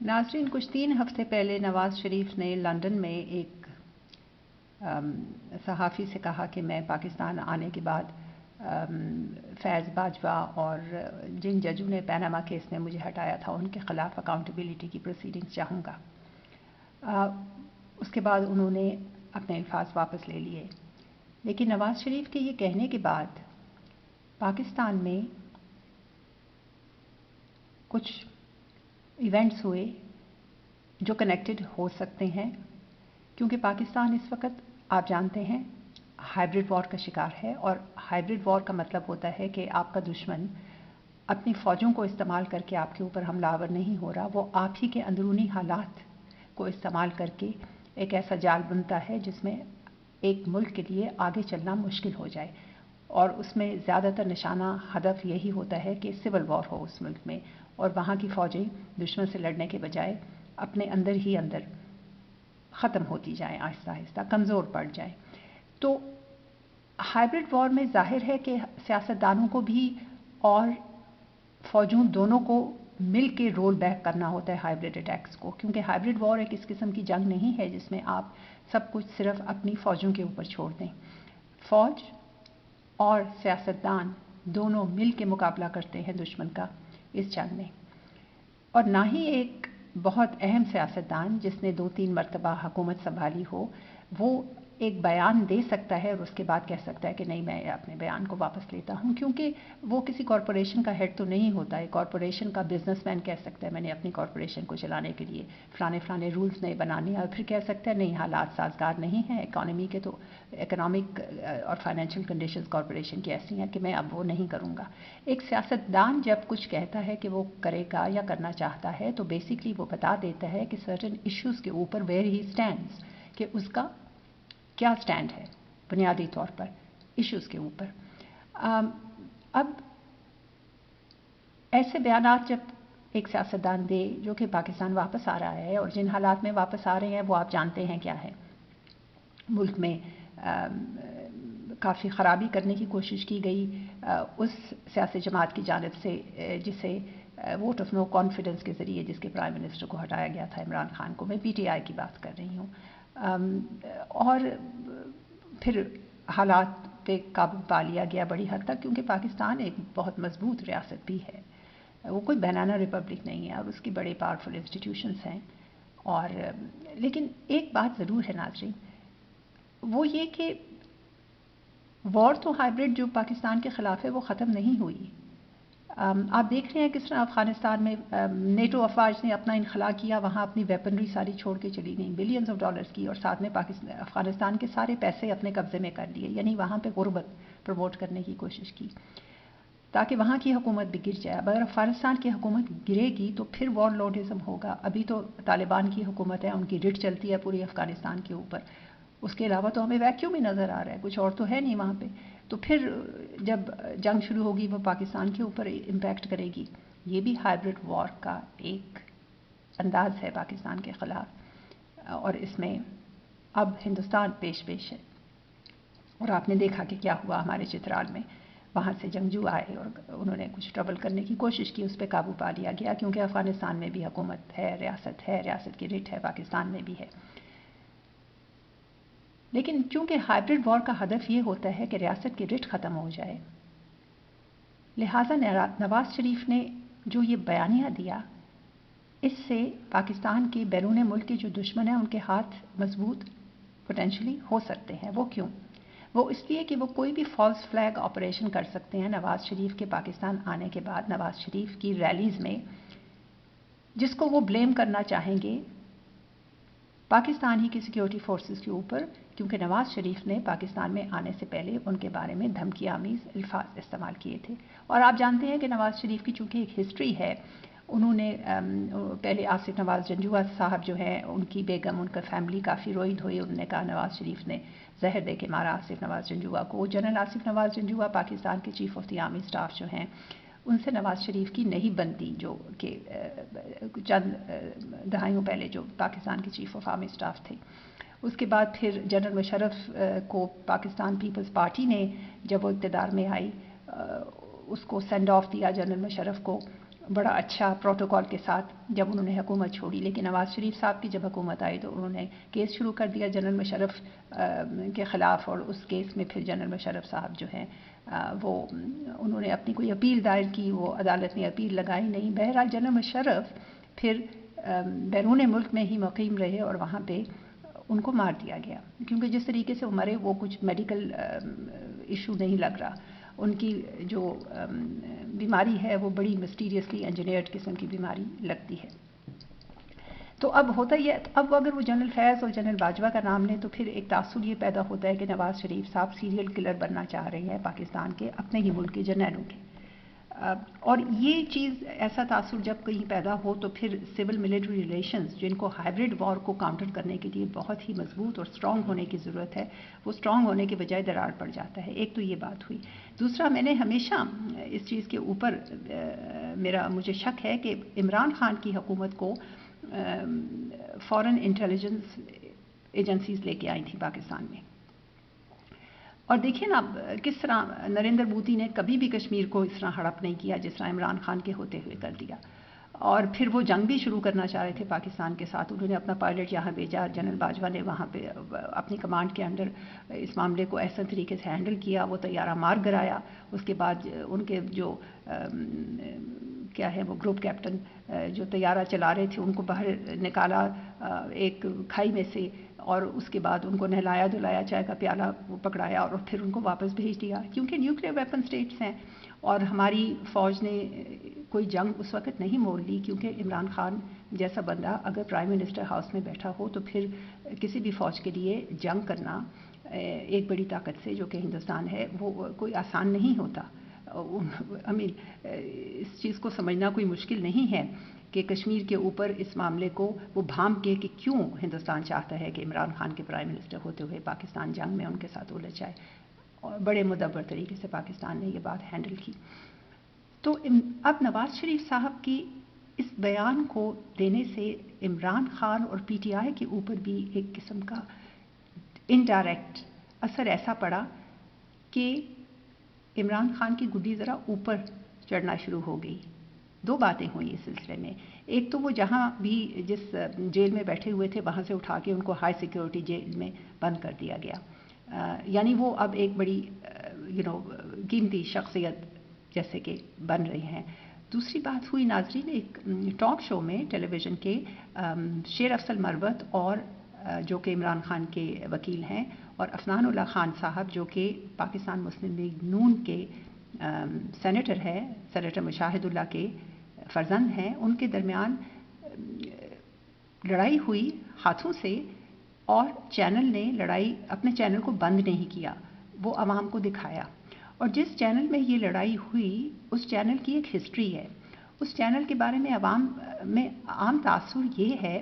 नाज़रीन, कुछ 3 हफ्ते पहले नवाज़ शरीफ ने लंदन में एक सहाफ़ी से कहा कि मैं पाकिस्तान आने के बाद फैज़ बाजवा और जिन जजों ने पैनामा केस में मुझे हटाया था उनके ख़िलाफ़ अकाउंटेबिलिटी की प्रोसीडिंग्स चाहूँगा। उसके बाद उन्होंने अपने अल्फाज वापस ले लिए। लेकिन नवाज़ शरीफ के ये कहने के बाद पाकिस्तान में कुछ इवेंट्स हुए जो कनेक्टेड हो सकते हैं, क्योंकि पाकिस्तान इस वक्त आप जानते हैं हाइब्रिड वॉर का शिकार है। और हाइब्रिड वॉर का मतलब होता है कि आपका दुश्मन अपनी फ़ौजों को इस्तेमाल करके आपके ऊपर हमलावर नहीं हो रहा, वो आप ही के अंदरूनी हालात को इस्तेमाल करके एक ऐसा जाल बुनता है जिसमें एक मुल्क के लिए आगे चलना मुश्किल हो जाए। और उसमें ज़्यादातर निशाना हदफ यही होता है कि सिविल वॉर हो उस मुल्क में और वहाँ की फ़ौजें दुश्मन से लड़ने के बजाय अपने अंदर ही अंदर ख़त्म होती जाएं, आहिस्ता आहिस्ता कमज़ोर पड़ जाएं। तो हाइब्रिड वॉर में ज़ाहिर है कि सियासतदानों को भी और फ़ौजों दोनों को मिल के रोल बैक करना होता है हाइब्रिड अटैक्स को, क्योंकि हाइब्रिड वॉर एक इस किस्म की जंग नहीं है जिसमें आप सब कुछ सिर्फ अपनी फ़ौजों के ऊपर छोड़ दें। फ़ौज और सियासतदान दोनों मिल के मुकाबला करते हैं दुश्मन का इस जंग में। और ना ही एक बहुत अहम सियासतदान जिसने 2-3 मरतबा हुकूमत संभाली हो वो एक बयान दे सकता है और उसके बाद कह सकता है कि नहीं, मैं अपने बयान को वापस लेता हूं, क्योंकि वो किसी कॉरपोरेशन का हेड तो नहीं होता है। कॉरपोरेशन का बिजनेसमैन कह सकता है मैंने अपनी कॉरपोरेशन को चलाने के लिए फलाने रूल्स नहीं बनाने, और फिर कह सकता है नहीं, हालात साजगार नहीं है इकॉनमी के, तो इकोनॉमिक और फाइनेंशियल कंडीशंस कॉरपोरेशन की ऐसी हैं कि मैं अब वो नहीं करूँगा। एक सियासतदान जब कुछ कहता है कि वो करेगा या करना चाहता है तो बेसिकली वो बता देता है कि सर्टेन इश्यूज़ के ऊपर वेयर ही स्टैंड्स, कि उसका क्या स्टैंड है बुनियादी तौर पर इश्यूज़ के ऊपर। अब ऐसे बयानात जब एक सियासतदान दे जो कि पाकिस्तान वापस आ रहा है, और जिन हालात में वापस आ रहे हैं वो आप जानते हैं क्या है, मुल्क में काफ़ी ख़राबी करने की कोशिश की गई उस सियासी जमात की जानिब से जिसे वोट ऑफ नो कॉन्फिडेंस के ज़रिए जिसके प्राइम मिनिस्टर को हटाया गया था, इमरान खान को। मैं पीटीआई की बात कर रही हूँ। और फिर हालात पे काबू पा लिया गया बड़ी हद तक, क्योंकि पाकिस्तान एक बहुत मजबूत रियासत भी है, वो कोई बनाना रिपब्लिक नहीं है और उसकी बड़े पावरफुल इंस्टीट्यूशंस हैं। और लेकिन एक बात ज़रूर है नाज़रीन, वो ये कि वॉर तो हाइब्रिड जो पाकिस्तान के ख़िलाफ़ है वो ख़त्म नहीं हुई। आप देख रहे हैं किस तरह अफ़गानिस्तान में नेटो अफवाज ने अपना इनखला किया, वहाँ अपनी वेपनरी सारी छोड़ के चली गई, बिलियंस ऑफ डॉलर्स की, और साथ में पाकिस्तान अफ़गानिस्तान के सारे पैसे अपने कब्ज़े में कर लिए, यानी वहाँ पे गुर्बत प्रमोट करने की कोशिश की ताकि वहाँ की हुकूमत भी गिर जाए। अगर अफ़गानिस्तान की हुकूमत गिरेगी तो फिर वॉरलॉर्डिज़म होगा। अभी तो तालिबान की हुकूमत है, उनकी रिट चलती है पूरी अफ़गानिस्तान के ऊपर, उसके अलावा तो हमें वैक्यूम ही नज़र आ रहा है, कुछ और तो है नहीं वहाँ पे। तो फिर जब जंग शुरू होगी वो पाकिस्तान के ऊपर इम्पैक्ट करेगी। ये भी हाइब्रिड वॉर का एक अंदाज है पाकिस्तान के ख़िलाफ़, और इसमें अब हिंदुस्तान पेश है। और आपने देखा कि क्या हुआ हमारे चित्राल में, वहाँ से जंगजू आए और उन्होंने कुछ ट्रबल करने की कोशिश की, उस पर काबू पा लिया गया, क्योंकि अफ़गानिस्तान में भी हुकूमत है, रियासत की रिट है, पाकिस्तान में भी है। लेकिन चूंकि हाइब्रिड वॉर का हदफ ये होता है कि रियासत की रिट ख़त्म हो जाए, लिहाजा नवाज़ शरीफ ने जो ये बयानिया दिया, इससे पाकिस्तान के बैरून मुल्क के जो दुश्मन हैं उनके हाथ मजबूत पोटेंशली हो सकते हैं। वो क्यों? वो इसलिए कि वो कोई भी फॉल्स फ्लैग ऑपरेशन कर सकते हैं नवाज़ शरीफ के पाकिस्तान आने के बाद, नवाज़ शरीफ की रैलीज़ में, जिसको वो ब्लेम करना चाहेंगे पाकिस्तान ही की सिक्योरिटी फोर्सेस के ऊपर, क्योंकि नवाज़ शरीफ ने पाकिस्तान में आने से पहले उनके बारे में धमकी आमीज़ अल्फाज इस्तेमाल किए थे। और आप जानते हैं कि नवाज़ शरीफ की चूँकि एक हिस्ट्री है, उन्होंने पहले आसिफ नवाज़ जंजुआ साहब जो हैं, उनकी बेगम, उनका फैमिली काफ़ी रोई धोई, उन्होंने कहा नवाज़ शरीफ ने जहर दे के मारा आसिफ नवाज़ जंजुआ को। जनरल आसिफ नवाज़ जंजुआ पाकिस्तान के chief of the army staff जो हैं, उनसे नवाज़ शरीफ की नहीं बनती, जो कि चंद दहाइयों पहले जो पाकिस्तान के चीफ ऑफ आर्मी स्टाफ थे। उसके बाद फिर जनरल मुशर्रफ को पाकिस्तान पीपल्स पार्टी ने जब वो इक़्तिदार में आई उसको सेंड ऑफ दिया जनरल मुशर्रफ को, بڑا اچھا پروٹوکول کے ساتھ جب انہوں نے حکومت چھوڑی، لیکن نواز شریف صاحب کی جب حکومت آئی تو انہوں نے کیس شروع کر دیا جنرل مشرف کے خلاف، اور اس کیس میں پھر جنرل مشرف صاحب جو ہیں وہ انہوں نے اپنی کوئی اپیل دائر کی، وہ عدالت نے اپیل لگائی نہیں۔ بہرحال جنرل مشرف پھر بیرون ملک میں ہی مقیم رہے اور وہاں پہ ان کو مار دیا گیا، کیونکہ جس طریقے سے وہ مرے وہ کچھ میڈیکل ایشو نہیں لگ رہا، ان کی جو بیماری ہے وہ بڑی مسٹیریسلی انجینئرڈ قسم کی بیماری لگتی ہے۔ تو اب ہوتا یہ، اب اگر وہ جنرل فیض اور جنرل باجوہ کا نام لیں تو پھر ایک تاثر یہ پیدا ہوتا ہے کہ نواز شریف صاحب سیریل کلر بننا چاہ رہے ہیں پاکستان کے، اپنے ہی ملک کے جرنیلوں کے، اور یہ چیز ایسا تاثر جب کہیں پیدا ہو تو پھر سول ملٹری ریلیشنز جن کو ہائبرڈ وار کو کاؤنٹر کرنے کے لیے بہت ہی مضبوط اور اسٹرانگ ہونے کی ضرورت ہے، وہ اسٹرانگ ہونے کے بجائے درار پڑ جاتا ہے۔ ایک تو یہ بات ہوئی۔ دوسرا، میں نے ہمیشہ اس چیز کے اوپر مجھے شک ہے کہ عمران خان کی حکومت کو فارن انٹیلیجنس ایجنسیز لے کے آئی تھیں پاکستان میں، اور دیکھیں نا کس طرح نریندر مودی نے کبھی بھی کشمیر کو اس طرح ہڑپ نہیں کیا جس طرح عمران خان کے ہوتے ہوئے کر دیا، اور پھر وہ جنگ بھی شروع کرنا چاہ رہے تھے پاکستان کے ساتھ، انہوں نے اپنا پائلٹ یہاں بھیجا، جنرل باجوہ نے وہاں پہ اپنی کمانڈ کے انڈر اس معاملے کو احسن طریقے سے ہینڈل کیا، وہ طیارہ مار گرایا، اس کے بعد ان کے جو کیا ہے وہ گروپ کیپٹن جو طیارہ چلا رہے تھے ان کو باہر نکالا ایک کھائی میں سے، اور اس کے بعد ان کو نہلایا دھلایا، چائے کا پیالہ پکڑایا اور پھر ان کو واپس بھیج دیا، کیونکہ نیوکلیئر ویپن اسٹیٹس ہیں، اور ہماری فوج نے کوئی جنگ اس وقت نہیں مول لی، کیونکہ عمران خان جیسا بندہ اگر پرائم منسٹر ہاؤس میں بیٹھا ہو تو پھر کسی بھی فوج کے لیے جنگ کرنا ایک بڑی طاقت سے جو کہ ہندوستان ہے وہ کوئی آسان نہیں ہوتا۔ اس چیز کو سمجھنا کوئی مشکل نہیں ہے کہ کشمیر کے اوپر اس معاملے کو وہ بھانپ کے کہ کیوں ہندوستان چاہتا ہے کہ عمران خان کے پرائم منسٹر ہوتے ہوئے پاکستان جنگ میں ان کے ساتھ الجھ جائے، اور بڑے مدبر طریقے سے پاکستان نے یہ بات ہینڈل کی۔ تو اب نواز شریف صاحب کی اس بیان کو دینے سے عمران خان اور پی ٹی آئی کے اوپر بھی ایک قسم کا انڈائریکٹ اثر ایسا پڑا کہ عمران خان کی گڈی ذرا اوپر چڑھنا شروع ہو گئی۔ دو باتیں ہوئیں اس سلسلے میں، ایک تو وہ جہاں بھی جس جیل میں بیٹھے ہوئے تھے وہاں سے اٹھا کے ان کو ہائی سیکیورٹی جیل میں بند کر دیا گیا، یعنی وہ اب ایک بڑی قیمتی شخصیت جیسے کہ بن رہی ہیں۔ دوسری بات ہوئی ناظرین، ایک ٹاک شو میں ٹیلی ویژن کے شیر افضل مروت اور جو کہ عمران خان کے وکیل ہیں، اور عفنان اللہ خان صاحب جو کہ پاکستان مسلم لیگ نون کے سینیٹر ہے، سینیٹر مشاہد اللہ کے فرزند ہیں، ان کے درمیان لڑائی ہوئی ہاتھوں سے، اور چینل نے اپنے چینل کو بند نہیں کیا، وہ عوام کو دکھایا، اور جس چینل میں یہ لڑائی ہوئی اس چینل کی ایک ہسٹری ہے، اس چینل کے بارے میں عوام میں عام تاثر یہ ہے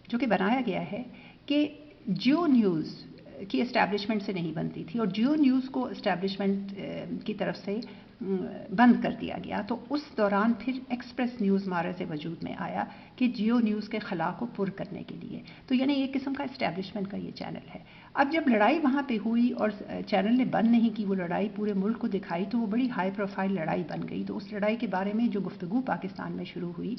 جو کہ بنایا گیا ہے کہ جیو نیوز کی اسٹیبلشمنٹ سے نہیں بنتی تھی، اور جیو نیوز کو اسٹیبلشمنٹ کی طرف سے بند کر دیا گیا، تو اس دوران پھر ایکسپریس نیوز معرض وجود میں آیا کہ جیو نیوز کے خلا کو پر کرنے کے لیے، تو یعنی ایک قسم کا اسٹیبلشمنٹ کا یہ چینل ہے۔ اب جب لڑائی وہاں پہ ہوئی اور چینل نے بند نہیں کی، وہ لڑائی پورے ملک کو دکھائی، تو وہ بڑی ہائی پروفائل لڑائی بن گئی۔ تو اس لڑائی کے بارے میں جو گفتگو پاکستان میں شروع ہوئی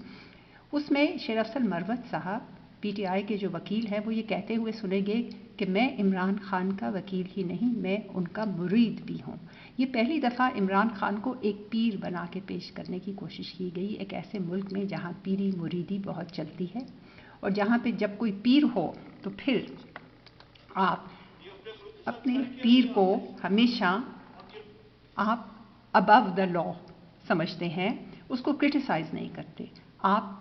اس میں شیر افضل مروت صاحب پی ٹی آئی کے جو وکیل ہیں وہ یہ کہتے ہوئے سنے گئے کہ میں عمران خان کا وکیل ہی نہیں، میں ان کا مرید بھی ہوں۔ یہ پہلی دفعہ عمران خان کو ایک پیر بنا کے پیش کرنے کی کوشش کی گئی، ایک ایسے ملک میں جہاں پیری مریدی بہت چلتی ہے، اور جہاں پہ جب کوئی پیر ہو تو پھر آپ اپنے پیر کو ہمیشہ آپ ابو دا لا سمجھتے ہیں، اس کو کرٹیسائز نہیں کرتے، آپ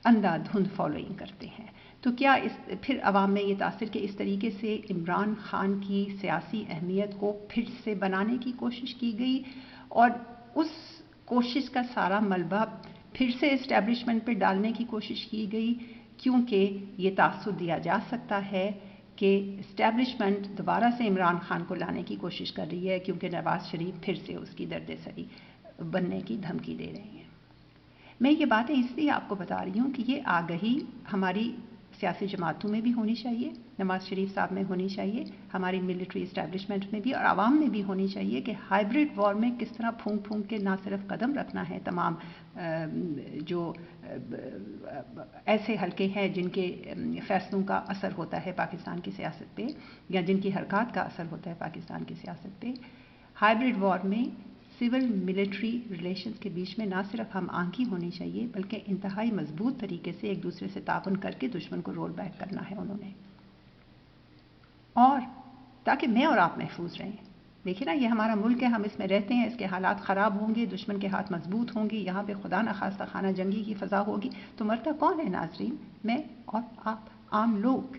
اندھا دھند فالوئنگ کرتے ہیں۔ تو کیا پھر عوام میں یہ تاثر کہ اس طریقے سے عمران خان کی سیاسی اہمیت کو پھر سے بنانے کی کوشش کی گئی، اور اس کوشش کا سارا ملبہ پھر سے اسٹیبلشمنٹ پہ ڈالنے کی کوشش کی گئی، کیونکہ یہ تاثر دیا جا سکتا ہے کہ اسٹیبلشمنٹ دوبارہ سے عمران خان کو لانے کی کوشش کر رہی ہے، کیونکہ نواز شریف پھر سے اس کی درد سری بننے کی دھمکی دے رہے ہیں۔ میں یہ باتیں اس لیے آپ کو بتا رہی ہوں کہ یہ آگہی ہماری सियासी जमातों में भी होनी चाहिए, नवाज शरीफ साहब में होनी चाहिए, हमारी मिलिट्री इस्टेब्लिशमेंट में भी और आवाम में भी होनी चाहिए कि हाइब्रिड वॉर में किस तरह फूंक फूंक के ना सिर्फ कदम रखना है तमाम जो ऐसे हलके हैं जिनके फैसलों का असर होता है पाकिस्तान की सियासत पे या जिनकी हरकत का असर होता है पाकिस्तान की सियासत पे। हाइब्रिड वॉर में सिविल मिलिट्री रिलेशंस के बीच में ना सिर्फ हम आंखी होनी चाहिए बल्कि इंतहाई मजबूत तरीके से एक दूसरे से ताउन करके दुश्मन को रोल बैक करना है उन्होंने, और ताकि मैं और आप महफूज रहें। देखिए ना, ये हमारा मुल्क है, हम इसमें रहते हैं, इसके हालात ख़राब होंगे, दुश्मन के हाथ मजबूत होंगे, यहाँ पे खुदा न खास्ता खाना जंगी की फ़ज़ा होगी, तो मरता कौन है नाजरीन? मैं और आप, आम लोग।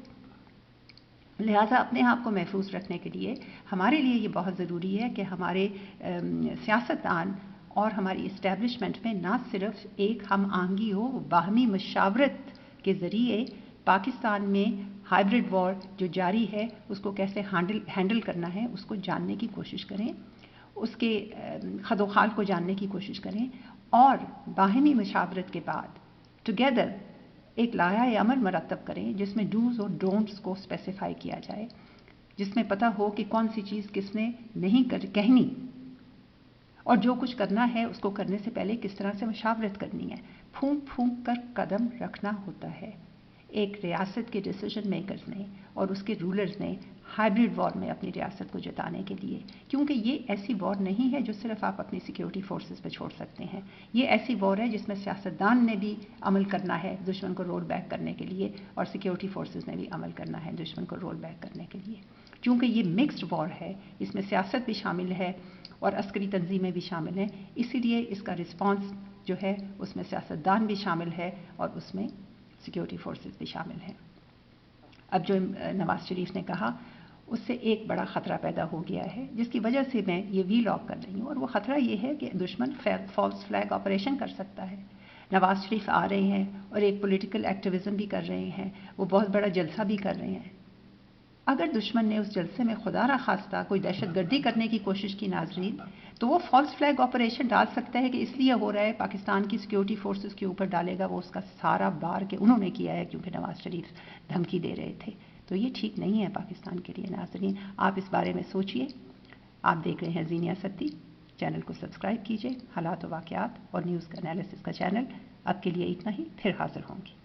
लिहाजा अपने आप को महफूज रखने के लिए हमारे लिए ये बहुत ज़रूरी है कि हमारे सियासतदान और हमारी इस्टेब्लिशमेंट में ना सिर्फ एक हम आंगी हो, बाहमी मशावरत के ज़रिए पाकिस्तान में हाइब्रिड वॉर जो जारी है उसको कैसे हैंडल करना है उसको जानने की कोशिश करें, उसके खदोखाल को जानने की कोशिश करें, और बाहमी मशावरत के बाद टुगेदर एक लाया अमल मरतब करें जिसमें डूज और डोंट्स को स्पेसिफाई किया जाए, जिसमें पता हो कि कौन सी चीज़ किसने नहीं कहनी और जो कुछ करना है उसको करने से पहले किस तरह से मशावरत करनी है। फूंक फूंक कर कदम रखना होता है एक रियासत के डिसीजन मेकर्स ने और उसके रूलर्स ने हाइब्रिड वॉर में अपनी रियासत को जिताने के लिए, क्योंकि ये ऐसी वॉर नहीं है जो सिर्फ आप अपनी सिक्योरिटी फोर्सेस पे छोड़ सकते हैं। ये ऐसी वॉर है जिसमें सियासतदान ने भी अमल करना है दुश्मन को रोल बैक करने के लिए और सिक्योरिटी फोर्सेस ने भी अमल करना है दुश्मन को रोल बैक करने के लिए। क्योंकि ये मिक्स्ड वॉर है, इसमें सियासत भी शामिल है और अस्करी तंजीमें भी शामिल हैं, इसीलिए इसका रिस्पॉन्स जो है उसमें सियासतदान भी शामिल है और उसमें सिक्योरिटी फोर्सेस भी शामिल हैं। अब जो नवाज शरीफ ने कहा उससे एक बड़ा ख़तरा पैदा हो गया है जिसकी वजह से मैं ये वीलॉग कर रही हूँ, और वो ख़तरा ये है कि दुश्मन फॉल्स फ्लैग ऑपरेशन कर सकता है। नवाज शरीफ आ रहे हैं और एक पॉलिटिकल एक्टिविज़म भी कर रहे हैं, वो बहुत बड़ा जलसा भी कर रहे हैं। अगर दुश्मन ने उस जलसे में खुदा न खास्ता कोई दहशतगर्दी करने की कोशिश की नाजरीन, तो वो फॉल्स फ्लैग ऑपरेशन डाल सकता है कि इसलिए हो रहा है, पाकिस्तान की सिक्योरिटी फोर्सेस के ऊपर डालेगा, वो उसका सारा बार के उन्होंने किया है क्योंकि नवाज शरीफ धमकी दे रहे थे। तो ये ठीक नहीं है पाकिस्तान के लिए नाजरीन, आप इस बारे में सोचिए। आप देख रहे हैं ज़ीनिया सत्ती, चैनल को सब्सक्राइब कीजिए। हालात व वाक़यात और न्यूज़ का एनालिसिस का चैनल। अब के लिए इतना ही, फिर हाजिर होंगे।